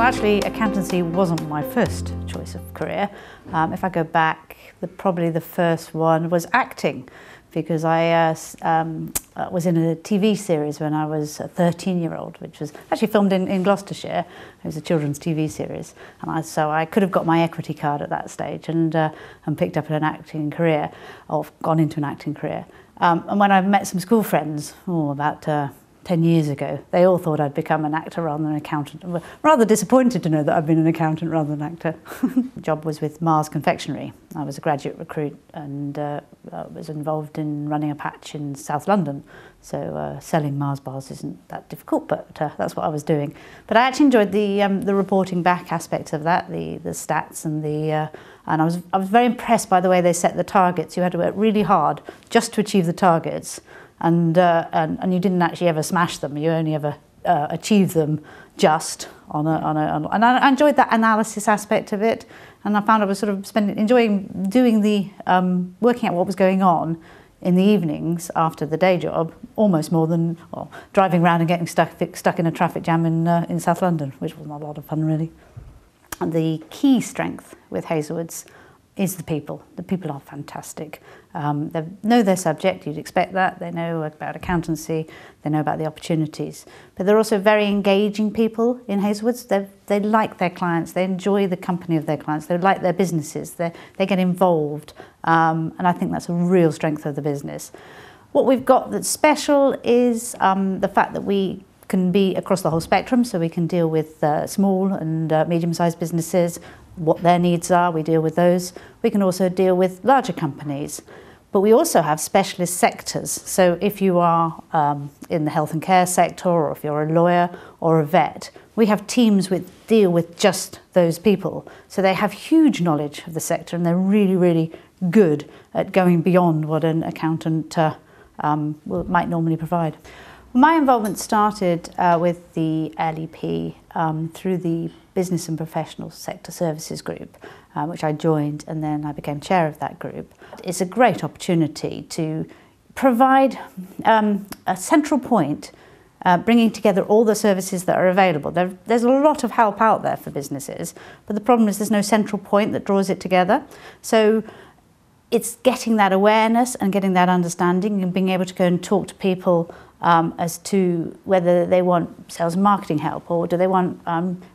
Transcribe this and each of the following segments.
actually, accountancy wasn't my first choice of career. If I go back, probably the first one was acting, because I was in a TV series when I was a 13-year-old, which was actually filmed in Gloucestershire. It was a children's TV series, and so I could have got my equity card at that stage and picked up an acting career, or gone into an acting career. And when I met some school friends, about 10 years ago, they all thought I'd become an actor rather than an accountant. And were rather disappointed to know that I'd been an accountant rather than an actor. The job was with Mars Confectionery. I was a graduate recruit and was involved in running a patch in South London. So selling Mars bars isn't that difficult, but that's what I was doing. But I actually enjoyed the reporting back aspect of that, the stats and and I was very impressed by the way they set the targets. You had to work really hard just to achieve the targets. And you didn't actually ever smash them. You only ever achieve them just on and I enjoyed that analysis aspect of it. And I found I was sort of enjoying doing working out what was going on in the evenings after the day job, almost more than driving around and getting stuck in a traffic jam in South London, which was not a lot of fun really. And the key strength with Hazlewoods is the people. The people are fantastic. They know their subject, you'd expect that. They know about accountancy, they know about the opportunities. But they're also very engaging people in Hazlewoods. They like their clients, they enjoy the company of their clients, they like their businesses, they get involved. And I think that's a real strength of the business. What we've got that's special is the fact that we can be across the whole spectrum, so we can deal with small and medium-sized businesses, what their needs are, we deal with those. We can also deal with larger companies. But we also have specialist sectors. So if you are in the health and care sector, or if you're a lawyer or a vet, we have teams which deal with just those people. So they have huge knowledge of the sector and they're really, really good at going beyond what an accountant might normally provide. My involvement started with the LEP through the Business and Professional Sector Services Group, which I joined, and then I became chair of that group. It's a great opportunity to provide a central point, bringing together all the services that are available. There's a lot of help out there for businesses, but the problem is there's no central point that draws it together. So it's getting that awareness and getting that understanding and being able to go and talk to people as to whether they want sales and marketing help, or do they want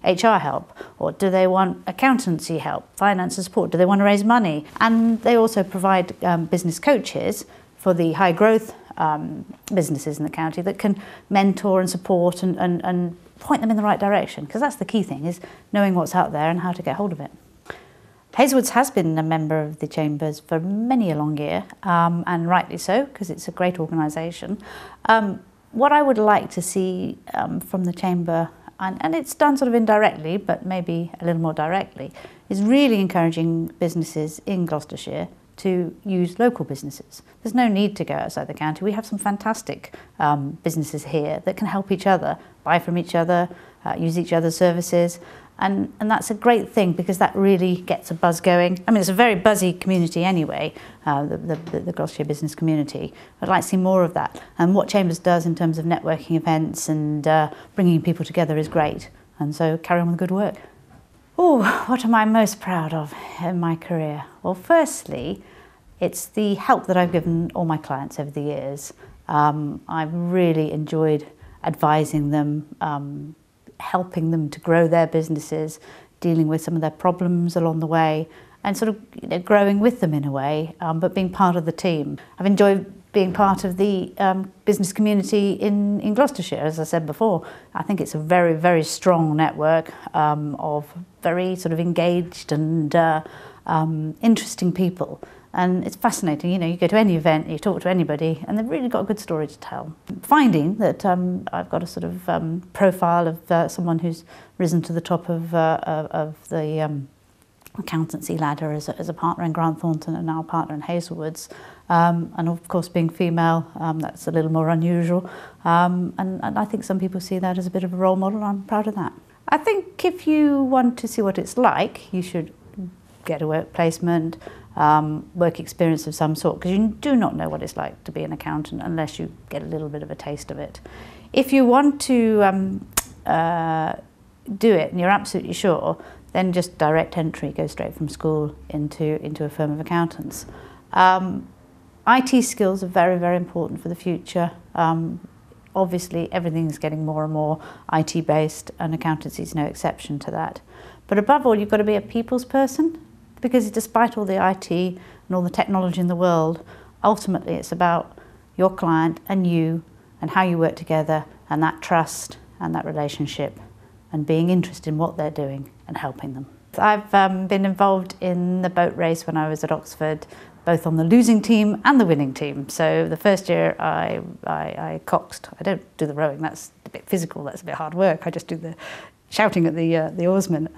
HR help, or do they want accountancy help, finance and support, do they want to raise money? And they also provide business coaches for the high growth businesses in the county that can mentor and support and point them in the right direction, because that's the key thing, is knowing what's out there and how to get hold of it. Hazlewoods has been a member of the Chambers for many a long year, and rightly so, because it's a great organisation. What I would like to see from the Chamber, and it's done sort of indirectly, but maybe a little more directly, is really encouraging businesses in Gloucestershire to use local businesses. There's no need to go outside the county. We have some fantastic businesses here that can help each other, buy from each other, use each other's services. And that's a great thing, because that really gets a buzz going. I mean, it's a very buzzy community anyway, the Gloucestershire business community. I'd like to see more of that. And what Chambers does in terms of networking events and bringing people together is great. And so carry on with the good work. Oh, what am I most proud of in my career? Well, firstly, it's the help that I've given all my clients over the years. I've really enjoyed advising them, helping them to grow their businesses, dealing with some of their problems along the way, and sort of growing with them in a way, but being part of the team. I've enjoyed being part of the business community in Gloucestershire, as I said before. I think it's a very, very strong network of very sort of engaged and interesting people. And it's fascinating, you know, you go to any event, you talk to anybody, and they've really got a good story to tell. Finding that I've got a sort of profile of someone who's risen to the top of the accountancy ladder as a partner in Grant Thornton and now a partner in Hazlewoods. And of course, being female, that's a little more unusual. And I think some people see that as a bit of a role model, and I'm proud of that. I think if you want to see what it's like, you should get a work placement, work experience of some sort, because you do not know what it's like to be an accountant unless you get a little bit of a taste of it. If you want to do it and you're absolutely sure, then just direct entry, go straight from school into a firm of accountants. IT skills are very, very important for the future. Obviously, everything's getting more and more IT-based, and accountancy is no exception to that. But above all, you've got to be a people's person, because despite all the IT and all the technology in the world, ultimately it's about your client and you and how you work together, and that trust and that relationship, and being interested in what they're doing and helping them. I've been involved in the boat race when I was at Oxford, both on the losing team and the winning team. So the first year I coxed. I don't do the rowing, that's a bit physical, that's a bit hard work. I just do the shouting at the oarsmen.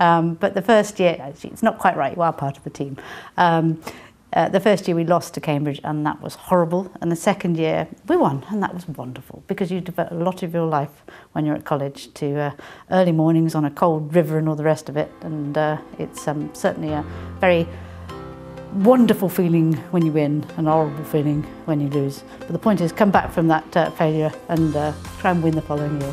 But the first year, actually, it's not quite right, you are part of the team. The first year we lost to Cambridge, and that was horrible. And the second year we won, and that was wonderful, because you devote a lot of your life when you're at college to early mornings on a cold river and all the rest of it. And it's certainly a very wonderful feeling when you win, an horrible feeling when you lose. But the point is, come back from that failure and try and win the following year.